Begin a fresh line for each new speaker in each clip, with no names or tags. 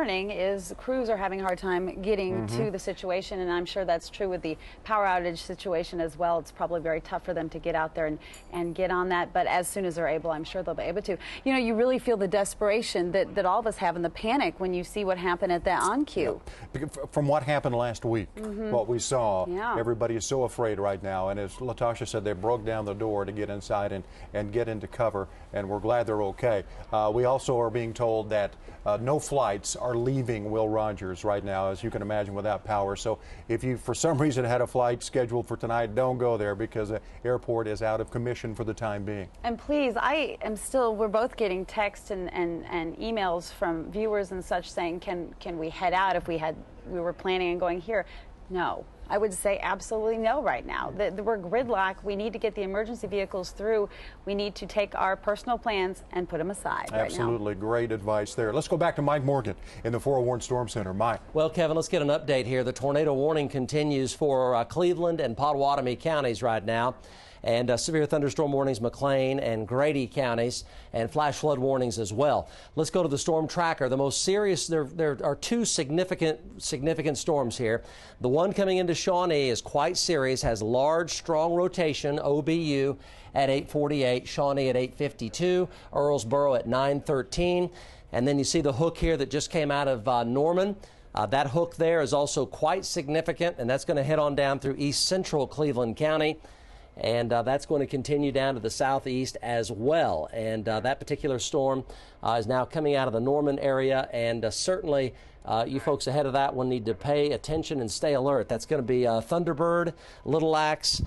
morning is crews are having a hard time getting to the situation, and I'm sure that's true with the power outage situation as well. It's probably very tough for them to get out there and get on that, but as soon as they're able, I'm sure they'll be able to. You know, you really feel the desperation that all of us have, and the panic when you see what happened at that on-cue.
Yeah. From what happened last week, what we saw, everybody is so afraid right now, and as Latasha said, they broke down the door to get inside and get into cover, and we're glad they're okay. We also are being told that no flights are leaving Will Rogers right now, as you can imagine, without power. So if you, for some reason, had a flight scheduled for tonight, don't go there because the airport is out of commission for the time being.
And please, we're both getting texts and emails from viewers and such saying, can we head out if we were planning on going here? No. I would say absolutely no right now. We're gridlock. We need to get the emergency vehicles through. We need to take our personal plans and put them aside
Absolutely.
right now.
Great advice there. Let's go back to Mike Morgan in the 401 Storm Center. Mike.
Well, Kevin, let's get an update here. The tornado warning continues for Cleveland and Pottawatomie counties right now. And severe thunderstorm warnings, McLean and Grady counties, and flash flood warnings as well. Let's go to the storm tracker. The most serious, there are two significant storms here. The one coming into Shawnee is quite serious, has large, strong rotation, OBU at 848, Shawnee at 852, Earlsboro at 913. And then you see the hook here that just came out of Norman. That hook there is also quite significant, and that's going to head on down through east central Cleveland County. And that's going to continue down to the southeast as well. And that particular storm is now coming out of the Norman area. And certainly you folks ahead of that one need to pay attention and stay alert. That's going to be Thunderbird, Little Axe,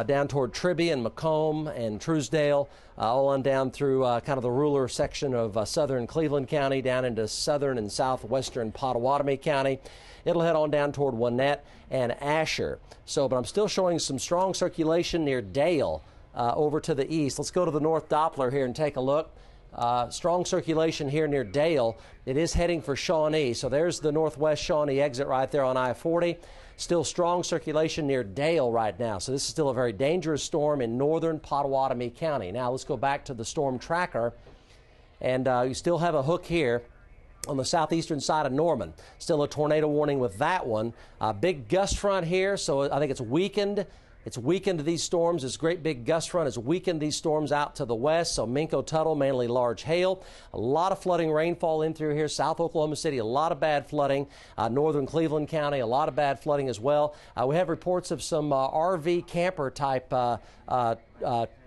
down toward Tribby and Macomb and Truesdale, all on down through kind of the rural section of southern Cleveland County, down into southern and southwestern Pottawatomie County. It'll head on down toward Winnett and Asher. So, but I'm still showing some strong circulation near Dale over to the east. Let's go to the North Doppler here and take a look. Strong circulation here near Dale. It is heading for Shawnee. So there's the northwest Shawnee exit right there on I-40. Still strong circulation near Dale right now. So this is still a very dangerous storm in northern Pottawatomie County. Now let's go back to the storm tracker. And you still have a hook here on the southeastern side of Norman. Still a tornado warning with that one. Big gust front here, so I think it's weakened. It's weakened these storms. This great big gust front has weakened these storms out to the west. So Minco Tuttle, mainly large hail. A lot of flooding rainfall in through here. South Oklahoma City, a lot of bad flooding. Northern Cleveland County, a lot of bad flooding as well. We have reports of some RV camper type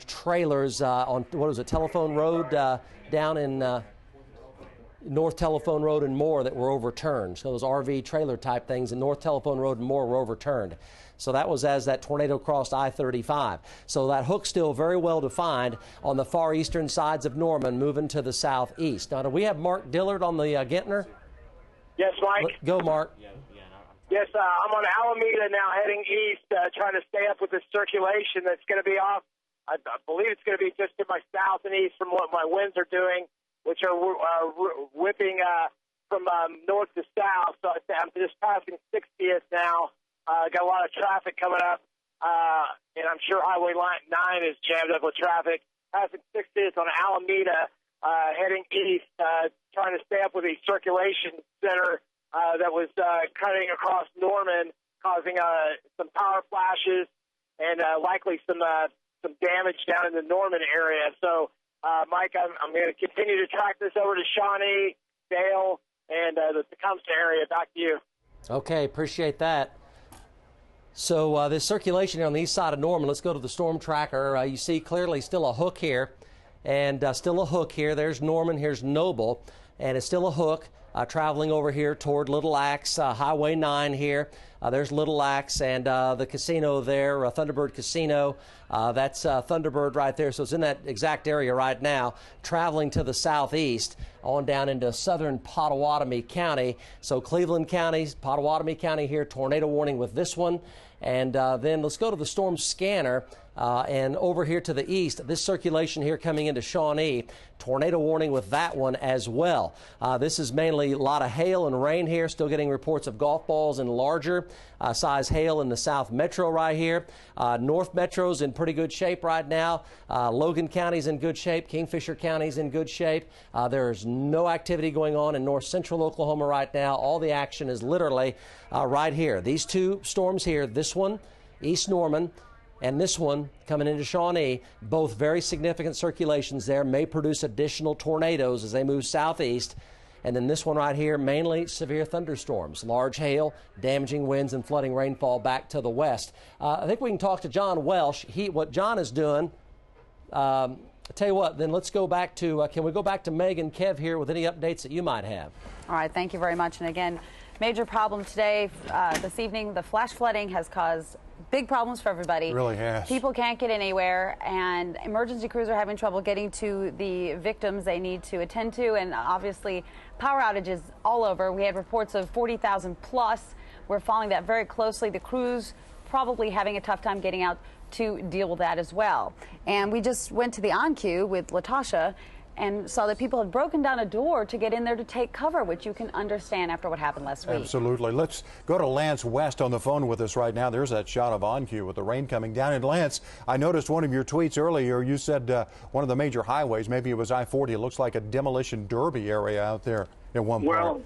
trailers on, what was it, Telephone Road down in North Telephone Road and Moore that were overturned. So those RV trailer type things in North Telephone Road and Moore were overturned. So that was as that tornado crossed I-35. So that hook still very well defined on the far eastern sides of Norman, moving to the southeast. Now, do we have Mark Dillard on the Gentner?
Yes, Mike.
Go, Mark.
Yes, I'm on Alameda now, heading east, trying to stay up with the circulation that's going to be off. I believe it's going to be just to my south and east from what my winds are doing, which are whipping from north to south. So I'm just passing 60th now. Got a lot of traffic coming up, and I'm sure Highway 9 is jammed up with traffic. Passing 60th on Alameda, heading east, trying to stay up with the circulation center that was cutting across Norman, causing some power flashes and likely some damage down in the Norman area. So, Mike, I'm going to continue to track this over to Shawnee, Dale, and the Tecumseh area. Back to you.
Okay, appreciate that. So this circulation here on the east side of Norman, let's go to the storm tracker. You see clearly still a hook here, and still a hook here. There's Norman, here's Noble, and it's still a hook traveling over here toward Little Axe, Highway 9 here. There's Little Axe and the casino there, Thunderbird Casino. That's Thunderbird right there. So it's in that exact area right now, traveling to the southeast on down into southern Pottawatomie County. So Cleveland County, Pottawatomie County here, tornado warning with this one. And then let's go to the storm scanner. And over here to the east, this circulation here coming into Shawnee, tornado warning with that one as well. This is mainly Finally, a lot of hail and rain here. Still getting reports of golf balls and larger size hail in the South Metro right here. North Metro's in pretty good shape right now. Logan County's in good shape. Kingfisher County's in good shape. There's no activity going on in north central Oklahoma right now. All the action is literally right here. These two storms here, this one, East Norman, and this one coming into Shawnee, both very significant circulations there, may produce additional tornadoes as they move southeast. And then this one right here, mainly severe thunderstorms, large hail, damaging winds, and flooding rainfall back to the west. I think we can talk to John Welsh. What John is doing, I'll tell you what, then let's go back to, can we go back to Meg and Kev here with any updates that you might have?
All right, thank you very much. And again, major problem today, this evening, the flash flooding has caused big problems for everybody.
It really has.
People can't get anywhere, and emergency crews are having trouble getting to the victims they need to attend to, and obviously power outages all over. We had reports of 40,000 plus. We're following that very closely. The crews probably having a tough time getting out to deal with that as well. And we just went to the on-cue with Latasha and saw that people had broken down a door to get in there to take cover, which you can understand after what happened last week.
Absolutely. Let's go to Lance West on the phone with us right now. There's that shot of on-cue with the rain coming down. And Lance, I noticed one of your tweets earlier. You said one of the major highways, maybe it was I-40, it looks like a demolition derby area out there in one part.
Well,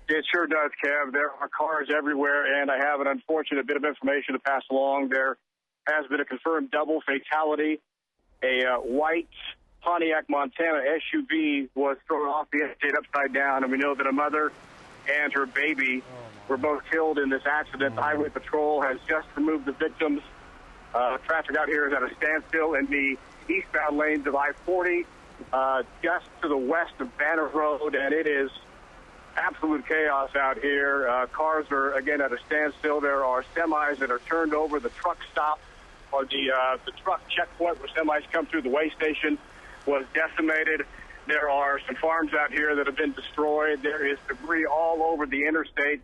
it sure does, Kev. There are cars everywhere, and I have an unfortunate bit of information to pass along. There has been a confirmed double fatality. A white Pontiac, Montana SUV was thrown off the interstate upside down, and we know that a mother and her baby were both killed in this accident. The Highway Patrol has just removed the victims. Traffic out here is at a standstill in the eastbound lanes of I-40, just to the west of Banner Road, and it is absolute chaos out here. Cars are, again, at a standstill. There are semis that are turned over. The truck stop, or the truck checkpoint where semis come through the weigh station, was decimated. There are some farms out here that have been destroyed. There is debris all over the interstate.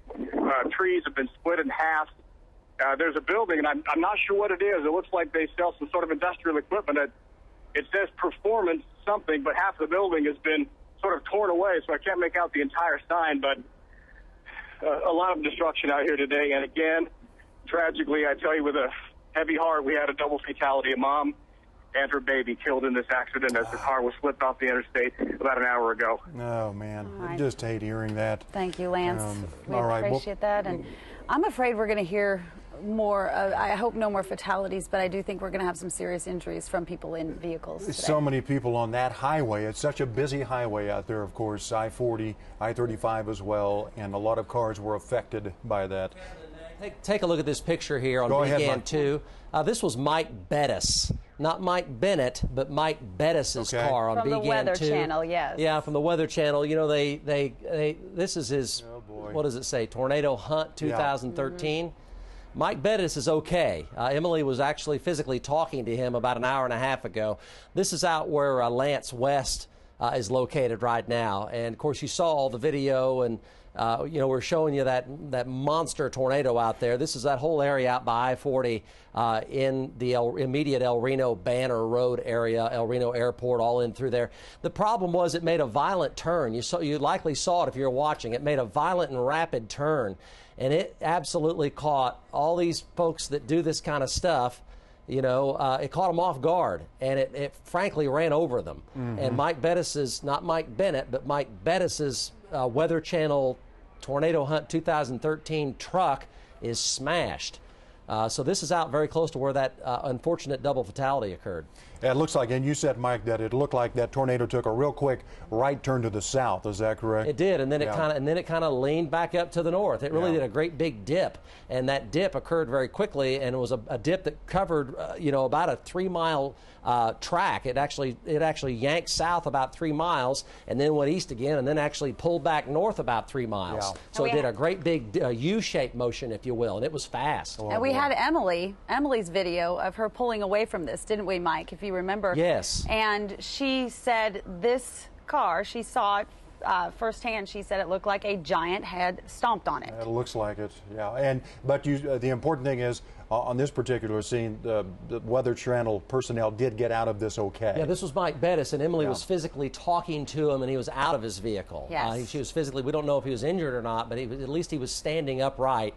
Trees have been split in half. There's a building, and I'm not sure what it is. It looks like they sell some sort of industrial equipment. It says performance something, but half the building has been sort of torn away, so I can't make out the entire sign. But a lot of destruction out here today. And again, tragically, I tell you, with a heavy heart, we had a double fatality. A mom and her baby killed in this accident as the car was flipped off the interstate about an hour ago.
Oh, man.
Right.
I just hate hearing that.
Thank you, Lance. We
all right,
appreciate that. And I'm afraid we're going to hear more, I hope no more fatalities, but I do think we're going to have some serious injuries from people in vehicles today.
So many people on that highway. It's such a busy highway out there, of course. I-40, I-35 as well, and a lot of cars were affected by that.
Take a look at this picture here on Began 2. This was Mike Bettis. Not Mike Bennett, but Mike Bettis's car on Began 2.
From the Weather Channel, yes.
Yeah, from the Weather Channel. You know, this is his, what does it say, Tornado Hunt 2013. Yeah. Mike Bettis is okay. Emily was actually physically talking to him about an hour and a half ago. This is out where Lance West is located right now. And, of course, you saw all the video, and, you know, we're showing you that monster tornado out there. This is that whole area out by I-40 in the immediate El Reno Banner Road area, El Reno Airport, all in through there. The problem was it made a violent turn. You likely saw it if you were watching. It made a violent and rapid turn. And it absolutely caught all these folks that do this kind of stuff. You know, it caught them off guard, and it frankly ran over them. And Mike Bettis's, not Mike Bennett, but Mike Bettis's Weather Channel Tornado Hunt 2013 truck is smashed. So this is out very close to where that unfortunate double fatality occurred.
Yeah, it looks like, and you said, Mike, that it looked like that tornado took a real quick right turn to the south. Is that correct?
It did, and then it kind of leaned back up to the north. It really did a great big dip, and that dip occurred very quickly, and it was a dip that covered, you know, about a 3-mile track. It actually yanked south about 3 miles, and then went east again, and then actually pulled back north about 3 miles. Yeah. So it did a great big U-shaped motion, if you will, and it was fast.
And we had Emily's video of her pulling away from this, didn't we, Mike, if you remember?
Yes.
And she said this car, she saw it firsthand. She said it looked like a giant had stomped on it.
It looks like it, yeah. But the important thing is, on this particular scene, the Weather Channel personnel did get out of this okay.
Yeah, this was Mike Bettis, and Emily was physically talking to him, and he was out of his vehicle.
Yes.
She was physically, we don't know if he was injured or not, but at least he was standing upright.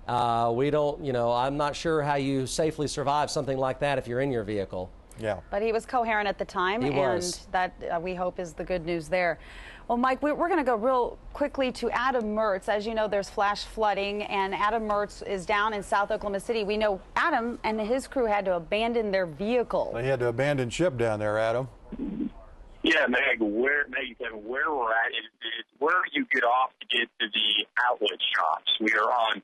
We don't, I'm not sure how you safely survive something like that if you're in your vehicle.
Yeah.
But he was coherent at the time, and that we hope is the good news there. Well, Mike, we're going to go real quickly to Adam Mertz. As you know, there's flash flooding, and Adam Mertz is down in South Oklahoma City. We know Adam and his crew had to abandon their vehicle.
They had to abandon ship down there, Adam.
Yeah, Meg, where we're at is where you get off to get to the outlet shops. We are on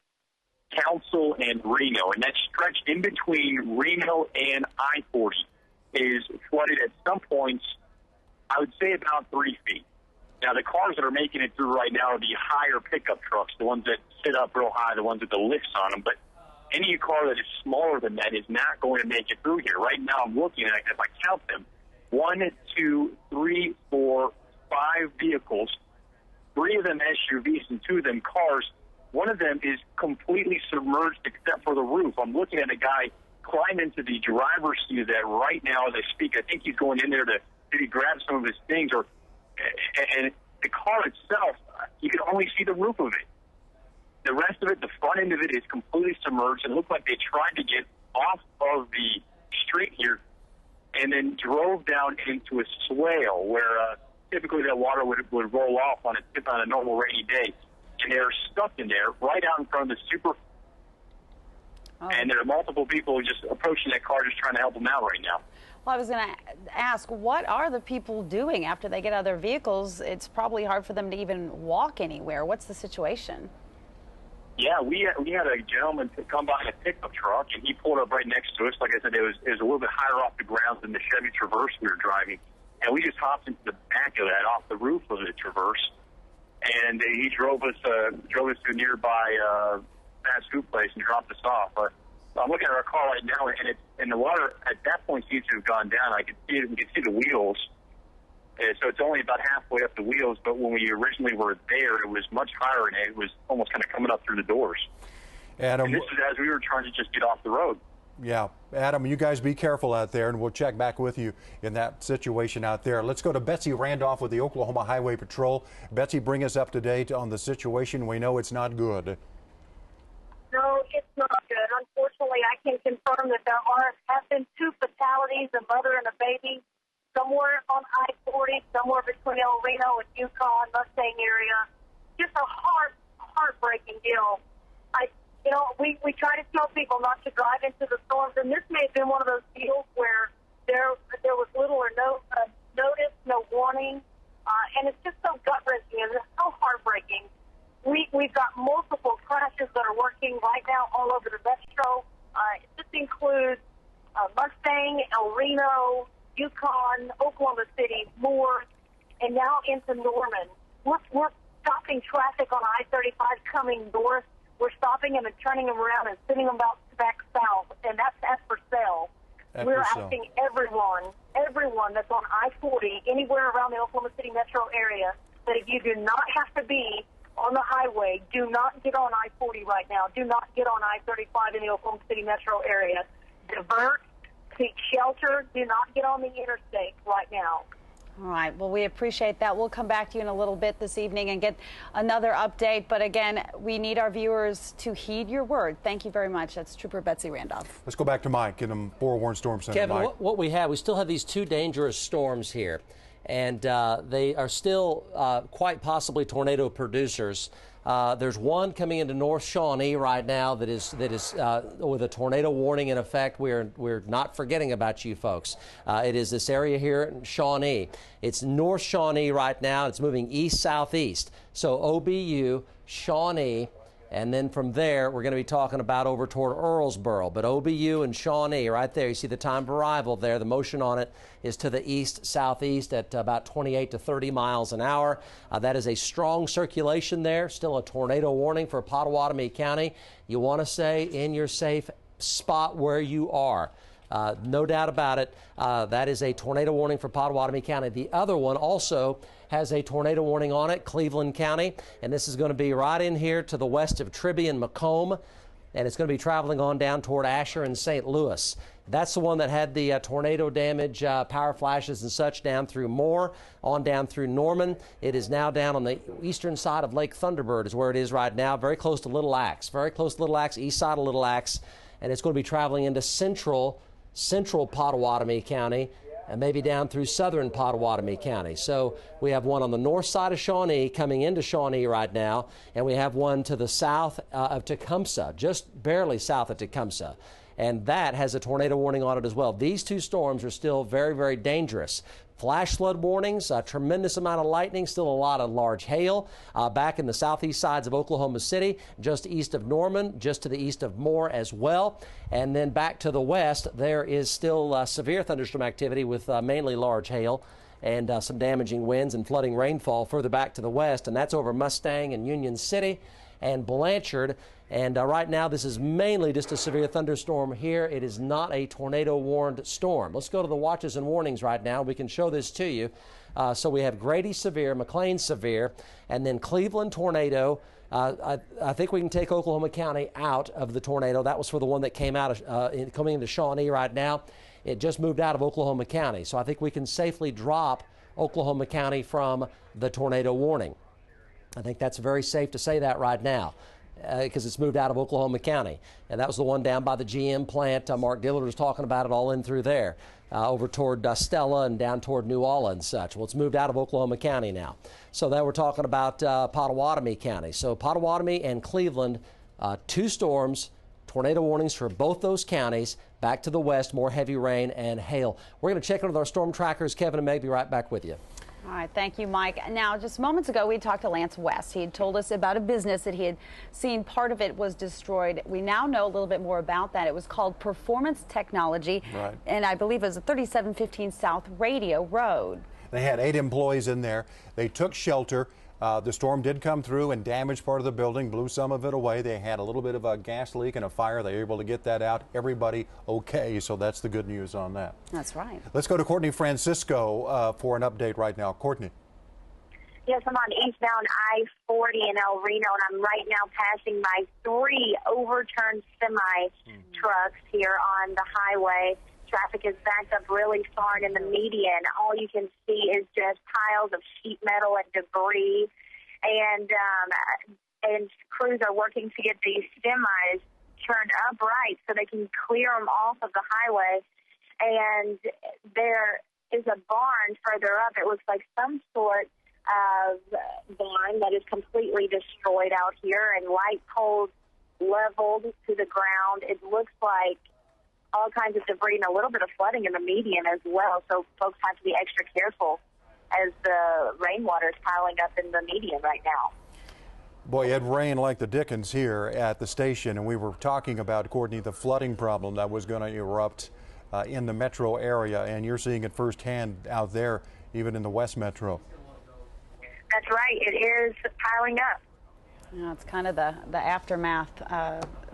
Council and Reno, and that stretch in between Reno and I-40 is flooded at some points, I would say about 3 feet. Now, the cars that are making it through right now are the higher pickup trucks, the ones that sit up real high, the ones with the lifts on them. But any car that is smaller than that is not going to make it through here. Right now, I'm looking at, if I count them, 1, 2, 3, 4, 5 vehicles, 3 of them SUVs and 2 of them cars. One of them is completely submerged except for the roof. I'm looking at a guy climb into the driver's seat of that right now as I speak. I think he's going in there to maybe grab some of his things, and the car itself, you can only see the roof of it. The rest of it, the front end of it, is completely submerged. It looked like they tried to get off of the street here and then drove down into a swale where typically that water would roll off on a normal rainy day. And they're stuck in there right out in front of the super. And there are multiple people just approaching that car just trying to help them out right now.
Well, I was going to ask, what are the people doing after they get out of their vehicles? It's probably hard for them to even walk anywhere. What's the situation?
Yeah, we had a gentleman come by in a pickup truck, and he pulled up right next to us. Like I said, it was a little bit higher off the ground than the Chevy Traverse we were driving. And we just hopped into the back of that, off the roof of the Traverse. And he drove us to a nearby fast food place and dropped us off. I'm looking at our car right now, and the water at that point seems to have gone down. I can see it. We can see the wheels. So it's only about halfway up the wheels, but when we originally were there, it was much higher, and it was almost kind of coming up through the doors.
Adam,
and this is as we were trying to just get off the road.
Yeah. Adam, you guys be careful out there, and we'll check back with you in that situation out there. Let's go to Betsy Randolph with the Oklahoma Highway Patrol. Betsy, bring us up to date on the situation. We know it's not good.
No, it's not good. Unfortunately, I can confirm that there have been 2 fatalities, a mother and a baby, somewhere on I-40, somewhere between El Reno and Yukon, Mustang area. Just a heartbreaking deal. We try to tell people not to drive into the storms, and this may have been one of those deals where there was little or no notice, no warning, and it's just so gut-wrenching and it's so heartbreaking. We've got multiple crashes that are working right now all over the metro. This includes Mustang, El Reno, Yukon, Oklahoma City, Moore, and now into Norman. We're stopping traffic on I-35 coming north. We're stopping them and turning them around and sending them back south, and that's for sale. We're asking everyone that's on I-40, anywhere around the Oklahoma City metro area, that if you do not have to be on the highway, do not get on I-40 right now. Do not get on I-35 in the Oklahoma City metro area. Divert, seek shelter. Do not get on the interstate right now.
All right. Well, we appreciate that. We'll come back to you in a little bit this evening and get another update. But again, we need our viewers to heed your word. Thank you very much. That's Trooper Betsy Randolph.
Let's go back to Mike in the Forewarned Storm Center.
Kevin,
Mike.
what we still have these 2 dangerous storms here, and they are still quite possibly tornado producers. There's one coming into North Shawnee right now that is with a tornado warning in effect. We're not forgetting about you folks. It is this area here in Shawnee. It's North Shawnee right now. It's moving east-southeast. So OBU, Shawnee, and then from there, we're going to be talking about over toward Earlsboro. But OBU and Shawnee, right there, you see the time of arrival there. The motion on it is to the east-southeast at about 28 to 30 miles an hour. That is a strong circulation there. Still a tornado warning for Pottawatomie County. You want to stay in your safe spot where you are. No doubt about it, that is a tornado warning for Pottawatomie County. The other one also has a tornado warning on it, Cleveland County, and this is going to be right in here to the west of Tribby and Macomb, and it's going to be traveling on down toward Asher and St. Louis. That's the one that had the tornado damage, power flashes and such down through Moore, on down through Norman. It is now down on the eastern side of Lake Thunderbird is where it is right now, very close to Little Axe, east side of Little Axe, and it's going to be traveling into central Pottawatomie County and maybe down through southern Pottawatomie County. So we have one on the north side of Shawnee coming into Shawnee right now, and we have one to the south of Tecumseh, just barely south of Tecumseh. And that has a tornado warning on it as well. These two storms are still very, very dangerous. Flash flood warnings, a tremendous amount of lightning, still a lot of large hail back in the southeast sides of Oklahoma City, just east of Norman, just to the east of Moore as well. And then back to the west, there is still severe thunderstorm activity with mainly large hail and some damaging winds and flooding rainfall further back to the west. And that's over Mustang and Union City and Blanchard. And right now, this is mainly just a severe thunderstorm here. It is not a tornado-warned storm. Let's go to the watches and warnings right now. We can show this to you. So we have Grady severe, McLean severe, and then Cleveland tornado. I think we can take Oklahoma County out of the tornado. That was for the one that came out of, coming into Shawnee right now. It just moved out of Oklahoma County. So I think we can safely drop Oklahoma County from the tornado warning. I think that's very safe to say that right now, because it's moved out of Oklahoma County. And that was the one down by the GM plant. Mark Dillard was talking about it all in through there, over toward Stella and down toward New Orleans and such. Well, it's moved out of Oklahoma County now. So then we're talking about Pottawatomie County. So Pottawatomie and Cleveland, two storms, tornado warnings for both those counties. Back to the west, more heavy rain and hail. We're going to check in with our storm trackers. Kevin and Meg, be right back with you.
All right, thank you, Mike. Now, just moments ago, we talked to Lance West. He had told us about a business that he had seen part of it was destroyed. We now know a little bit more about that. It was called Performance Technology,
right,
and I believe it was a 3715 South Radio Road.
They had 8 employees in there. They took shelter. The storm did come through and damaged part of the building, blew some of it away. They had a little bit of a gas leak and a fire. They were able to get that out. Everybody okay, so that's the good news on that.
That's right.
Let's go to Courtney Francisco for an update right now. Courtney.
Yes, I'm on eastbound I-40 in El Reno, and I'm right now passing by 3 overturned semi-trucks here on the highway. Traffic is backed up really far in the median. All you can see is just piles of sheet metal and debris, and crews are working to get these semis turned upright so they can clear them off of the highway. And there is a barn further up. It looks like some sort of barn that is completely destroyed out here, and light poles leveled to the ground. It looks like all kinds of debris and a little bit of flooding in the median as well. So folks have to be extra careful as the rainwater is piling up in the median right now.
Boy, it rained like the dickens here at the station, and we were talking about, Courtney, the flooding problem that was going to erupt in the metro area, and you're seeing it firsthand out there, even in the West Metro.
That's right. It is piling up.
You know, it's kind of the aftermath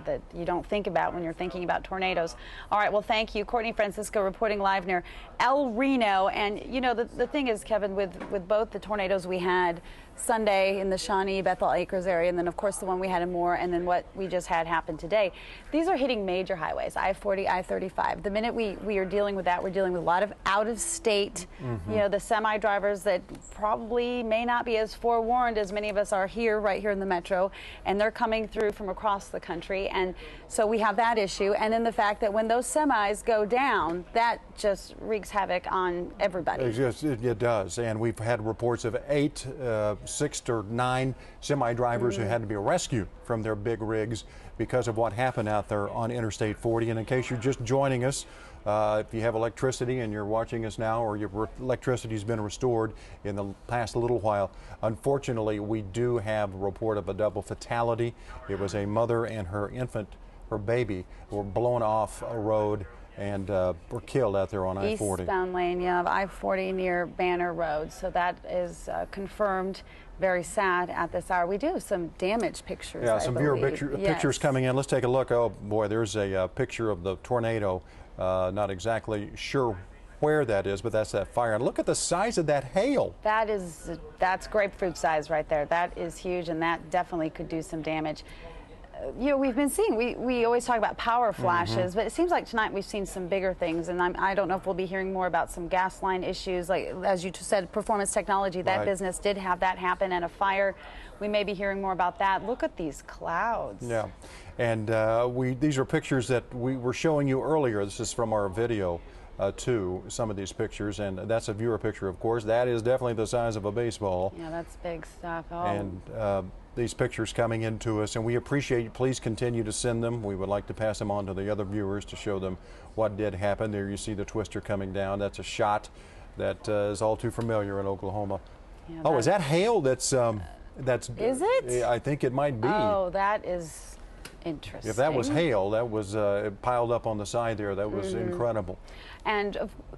that you don't think about when you're thinking about tornadoes. All right, well, thank you. Courtney Francisco reporting live near El Reno. And, you know, the thing is, Kevin, with both the tornadoes we had Sunday in the Shawnee, Bethel Acres area, and then, of course, the one we had in Moore, and then what we just had happen today, these are hitting major highways, I-40, I-35. The minute we are dealing with that, we're dealing with a lot of out-of-state, you know, the semi-drivers that probably may not be as forewarned as many of us are here, right here in the metro, and they're coming through from across the country. And so we have that issue, and then the fact that when those semis go down, that just wreaks havoc on everybody.
It does, and we've had reports of 6 or 9 semi-drivers who had to be rescued from their big rigs because of what happened out there on Interstate 40. And in case you're just joining us, if you have electricity and you're watching us now, or your electricity has been restored in the past little while, unfortunately, we do have a report of a double fatality. It was a mother and her infant, her baby, were blown off a road and were killed out there on I-40.
Eastbound lane, yeah, of I-40 near Banner Road. So that is confirmed. Very sad at this hour. We do have some damage pictures.
Yeah, some viewer pictures coming in. Let's take a look. Oh boy, there's a picture of the tornado Not exactly sure where that is, but that's that fire. And look at the size of that hail.
That's grapefruit size right there. That is huge, and that definitely could do some damage. We've been seeing, we always talk about power flashes, but it seems like tonight we've seen some bigger things, and I don't know if we'll be hearing more about some gas line issues, like as you said, performance technology. That business did have that happen, and a fire. We may be hearing more about that. Look at these clouds.
Yeah, and these are pictures that we were showing you earlier. This is from our video. To some of these pictures, and that's a viewer picture, of course. That is definitely the size of a baseball.
Yeah, that's big stuff. Oh.
And these pictures coming into us, and we appreciate you. Please continue to send them. We would like to pass them on to the other viewers to show them what did happen. There you see the twister coming down. That's a shot that is all too familiar in Oklahoma. Yeah, is that hail? That's
Is it?
I think it might be.
Oh, that is interesting.
If that was hail, that was piled up on the side there. That was incredible.
And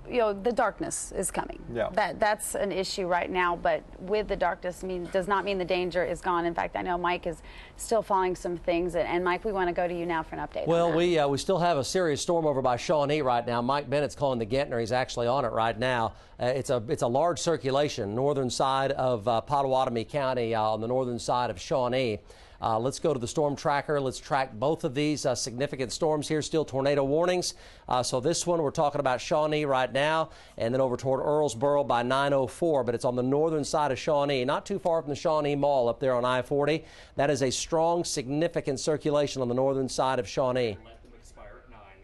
the darkness is coming.
Yeah.
That's an issue right now, but with the darkness does not mean the danger is gone. In fact, I know Mike is still following some things, and Mike, we want to go to you now for an update.
Well, we still have a serious storm over by Shawnee right now. Mike Bennett's calling the Gentner. He's actually on it right now. It's a large circulation, northern side of Pottawatomie County, on the northern side of Shawnee. Let's go to the storm tracker. Let's track both of these significant storms here. Still tornado warnings. So this one, we're talking about Shawnee right now, and then over toward Earlsboro by 9:04. But it's on the northern side of Shawnee, not too far from the Shawnee Mall up there on I-40. That is a strong, significant circulation on the northern side of Shawnee.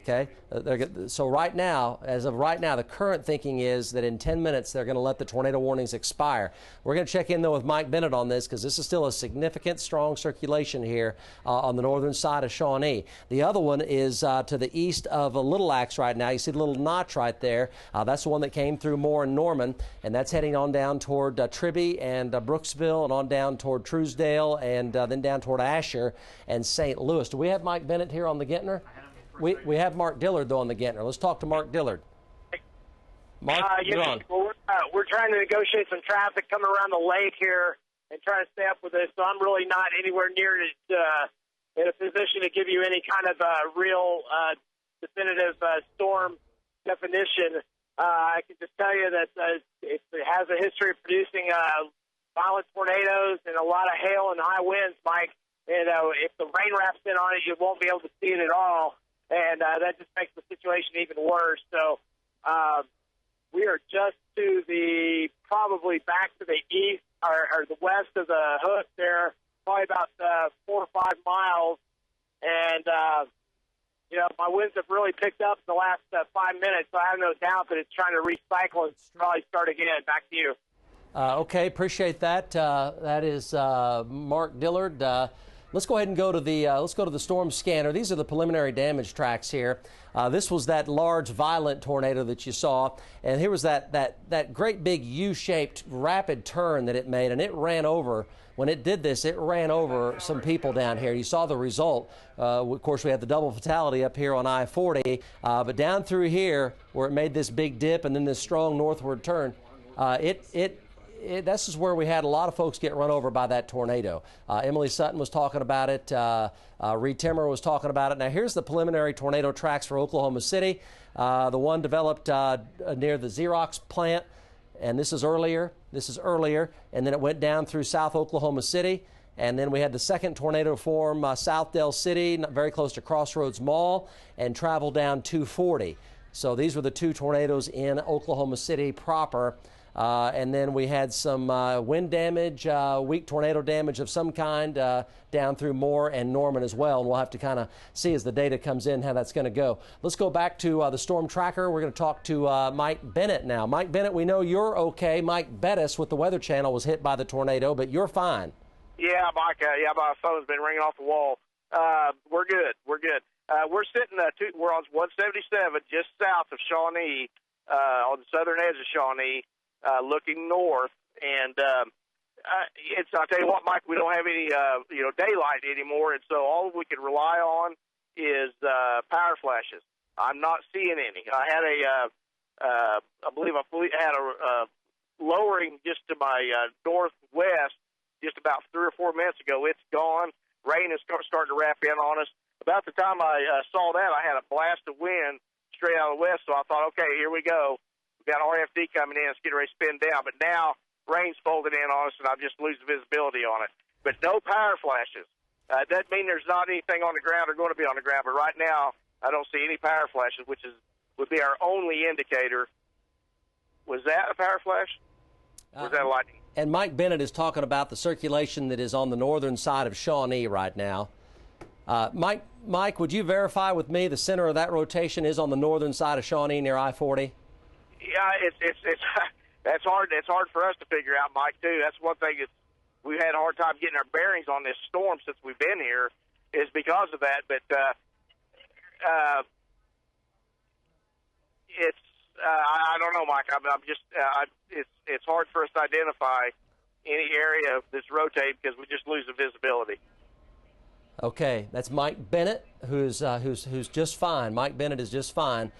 Okay, so right now, as of right now, the current thinking is that in 10 minutes they're going to let the tornado warnings expire. We're going to check in, though, with Mike Bennett on this because this is still a significant, strong circulation here on the northern side of Shawnee. The other one is to the east of Little Axe right now. You see the little notch right there. That's the one that came through Moore and Norman, and that's heading on down toward Tribby and Brooksville and on down toward Truesdale and then down toward Asher and St. Louis. Do we have Mike Bennett here on the Gentner? We have Mark Dillard, though, on the Gentner. Let's talk to Mark Dillard. Mark, you're on.
Well, we're trying to negotiate some traffic coming around the lake here and trying to stay up with this, so I'm really not anywhere near it, in a position to give you any kind of real definitive storm definition. I can just tell you that it has a history of producing violent tornadoes and a lot of hail and high winds, Mike. If the rain wraps in on it, you won't be able to see it at all. And that just makes the situation even worse. So we are just to probably back to the east or the west of the hook there, probably about 4 or 5 miles. And, my winds have really picked up in the last 5 minutes, so I have no doubt that it's trying to recycle and probably start again. Back to you.
Okay, appreciate that. That is Mark Dillard. Let's go ahead and go to the storm scanner. These are the preliminary damage tracks here. This was that large, violent tornado that you saw, and here was that great big U-shaped rapid turn that it made, and it ran over. When it did this, it ran over some people down here. You saw the result. Of course, we had the double fatality up here on I-40, but down through here, where it made this big dip and then this strong northward turn, this is where we had a lot of folks get run over by that tornado. Emily Sutton was talking about it. Reed Timmer was talking about it. Now, here's the preliminary tornado tracks for Oklahoma City. The one developed near the Xerox plant, and this is earlier. And then it went down through South Oklahoma City. And then we had the second tornado form South Del City, very close to Crossroads Mall, and travel down 240. So these were the two tornadoes in Oklahoma City proper. And then we had some wind damage, weak tornado damage of some kind down through Moore and Norman as well. And we'll have to kind of see as the data comes in how that's going to go. Let's go back to the storm tracker. We're going to talk to Mike Bennett now. Mike Bennett, we know you're okay. Mike Bettis with the Weather Channel was hit by the tornado, but you're fine.
Yeah, Mike. My phone's been ringing off the wall. We're good. We're sitting. We're on 177 just south of Shawnee, on the southern edge of Shawnee. Looking north, and I'll tell you what, Mike, we don't have any daylight anymore, and so all we can rely on is power flashes. I'm not seeing any. I had I believe I had a lowering just to my northwest just about 3 or 4 minutes ago. It's gone. Rain is starting to wrap in on us. About the time I saw that, I had a blast of wind
straight out of the west. So I thought, okay, here we go. We got RFD coming in. It's getting ready to spin down. But now rain's folded in on us, and I'm just losing visibility on it. But no power flashes. Doesn't mean there's not anything on the ground or going to be on the ground. But right now, I don't see any power flashes, which would be our only indicator. Was that a power flash? Was that lightning?
And Mike Bennett is talking about the circulation that is on the northern side of Shawnee right now. Mike, would you verify with me the center of that rotation is on the northern side of Shawnee near I-40?
Yeah, that's hard. It's hard for us to figure out, Mike, too. That's one thing we've had a hard time getting our bearings on this storm since we've been here is because of that. But I don't know, Mike. I'm just it's hard for us to identify any area that's rotating because we just lose the visibility.
Okay, that's Mike Bennett, who's just fine. Mike Bennett is just fine.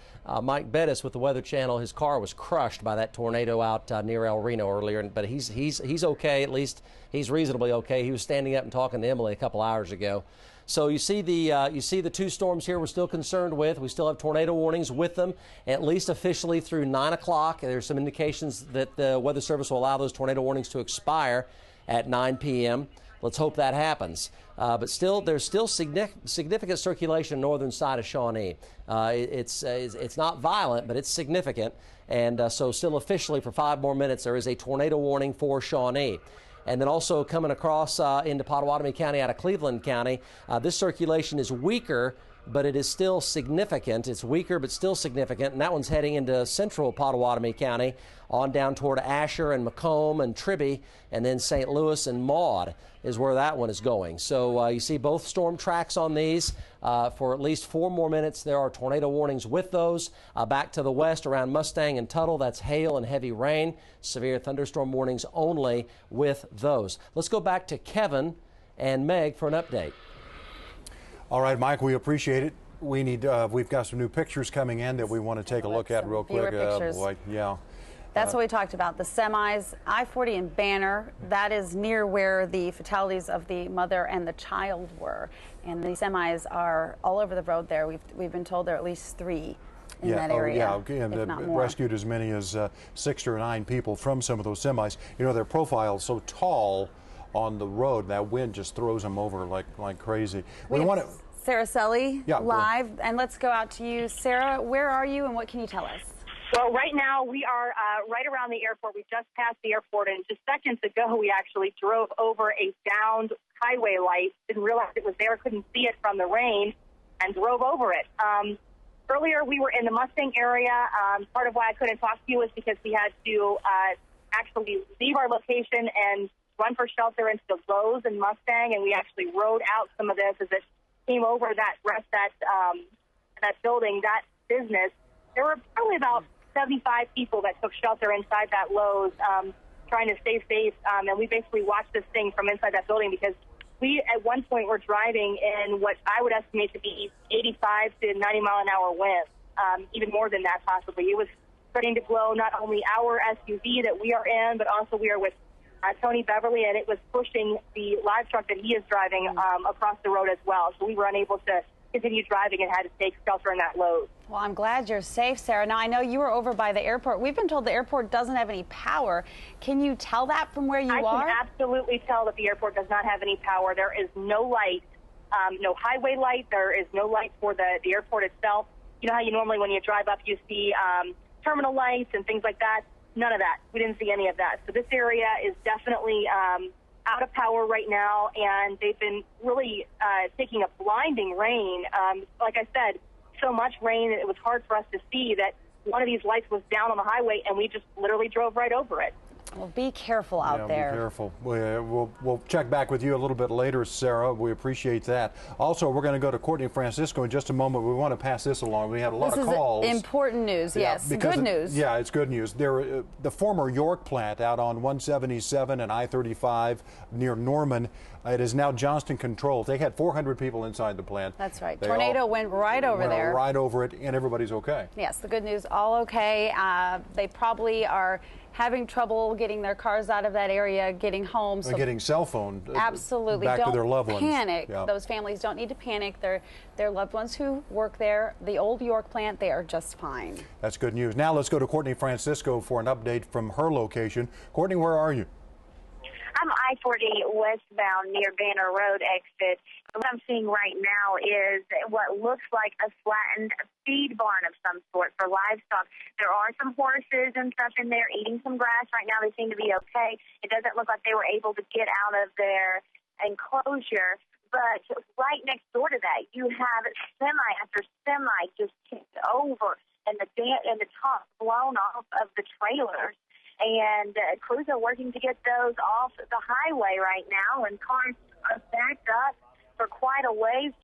Mike Bettis with the Weather Channel, his car was crushed by that tornado out near El Reno earlier, but he's okay. At least he's reasonably okay. He was standing up and talking to Emily a couple hours ago. So you see the two storms here we're still concerned with. We still have tornado warnings with them, at least officially through 9 o'clock. There's some indications that the Weather Service will allow those tornado warnings to expire at 9 p.m. Let's hope that happens. But still, there's still significant circulation on the northern side of Shawnee. It's not violent, but it's significant. And so still officially for 5 more minutes, there is a tornado warning for Shawnee. And then also coming across into Pottawatomie County out of Cleveland County, this circulation is weaker, but it is still significant. It's weaker, but still significant. And that one's heading into central Pottawatomie County on down toward Asher and Macomb and Tribby, and then St. Louis and Maud is where that one is going. So you see both storm tracks on these. For at least 4 more minutes, there are tornado warnings with those. Back to the west around Mustang and Tuttle, that's hail and heavy rain. Severe thunderstorm warnings only with those. Let's go back to Kevin and Meg for an update.
All right, Mike, we appreciate it. We've got some new pictures coming in that we want to take a look at real quick. Yeah.
That's what we talked about. The semis, I-40 and Banner, that is near where the fatalities of the mother and the child were. And the semis are all over the road there. We've been told there are at least 3 in that area.
And rescued as many as 6 or 9 people from some of those semis. You know, their profile is so tall on the road, that wind just throws them over like crazy. We want to.
Sarah Selly live, and let's go out to you. Sarah, where are you and what can you tell us?
Well, right now we are right around the airport. We just passed the airport, and just seconds ago we actually drove over a downed highway light. Didn't realize it was there, couldn't see it from the rain, and drove over it. Earlier we were in the Mustang area. Part of why I couldn't talk to you is because we had to actually leave our location and run for shelter into the Lowe's in Mustang, and we actually rode out some of this as it came over that building, that business. There were probably about 75 people that took shelter inside that Lowe's, trying to stay safe, and we basically watched this thing from inside that building because we, at one point, were driving in what I would estimate to be 85 to 90 mile an hour winds, even more than that possibly. It was starting to blow not only our SUV that we are in, but also we are with Tony Beverly, and it was pushing the live truck that he is driving across the road as well. So we were unable to continue driving and had to take shelter in that Lowe's.
Well, I'm glad you're safe, Sarah. Now, I know you were over by the airport. We've been told the airport doesn't have any power. Can you tell that from where you are?
I can absolutely tell that the airport does not have any power. There is no light, no highway light. There is no light for the airport itself. You know how you normally, when you drive up, you see terminal lights and things like that? None of that. We didn't see any of that. So this area is definitely out of power right now, and they've been really taking a blinding rain. Like I said, so much rain that it was hard for us to see that one of these lights was down on the highway, and we just literally drove right over it.
Well, be careful out there.
Be careful. We'll check back with you a little bit later, Sarah. We appreciate that. Also, we're going to go to Courtney Francisco in just a moment. We want to pass this along. We had a lot of calls.
This is important news, yes. Good news.
Yeah, it's good news. The former York plant out on 177 and I-35 near Norman It is now Johnston controlled. They had 400 people inside the plant.
That's right. Tornado went right over there.
Right over it, and everybody's okay.
Yes, the good news, all okay. They probably are having trouble getting their cars out of that area, getting home.
So getting cell phone
absolutely
back to their loved ones.
Panic.
Yeah.
Those families don't need to panic. Their loved ones who work there, the old York plant, they are just fine.
That's good news. Now let's go to Courtney Francisco for an update from her location. Courtney, where are you?
I'm I-40 westbound near Banner Road exit. What I'm seeing right now is what looks like a flattened feed barn of some sort for livestock. There are some horses and stuff in there eating some grass. Right now they seem to be okay. It doesn't look like they were able to get out of their enclosure. But right next door to that, you have semi after semi just tipped over and the top blown off of the trailers. And crews are working to get those off the highway right now, and cars are backed up for quite a ways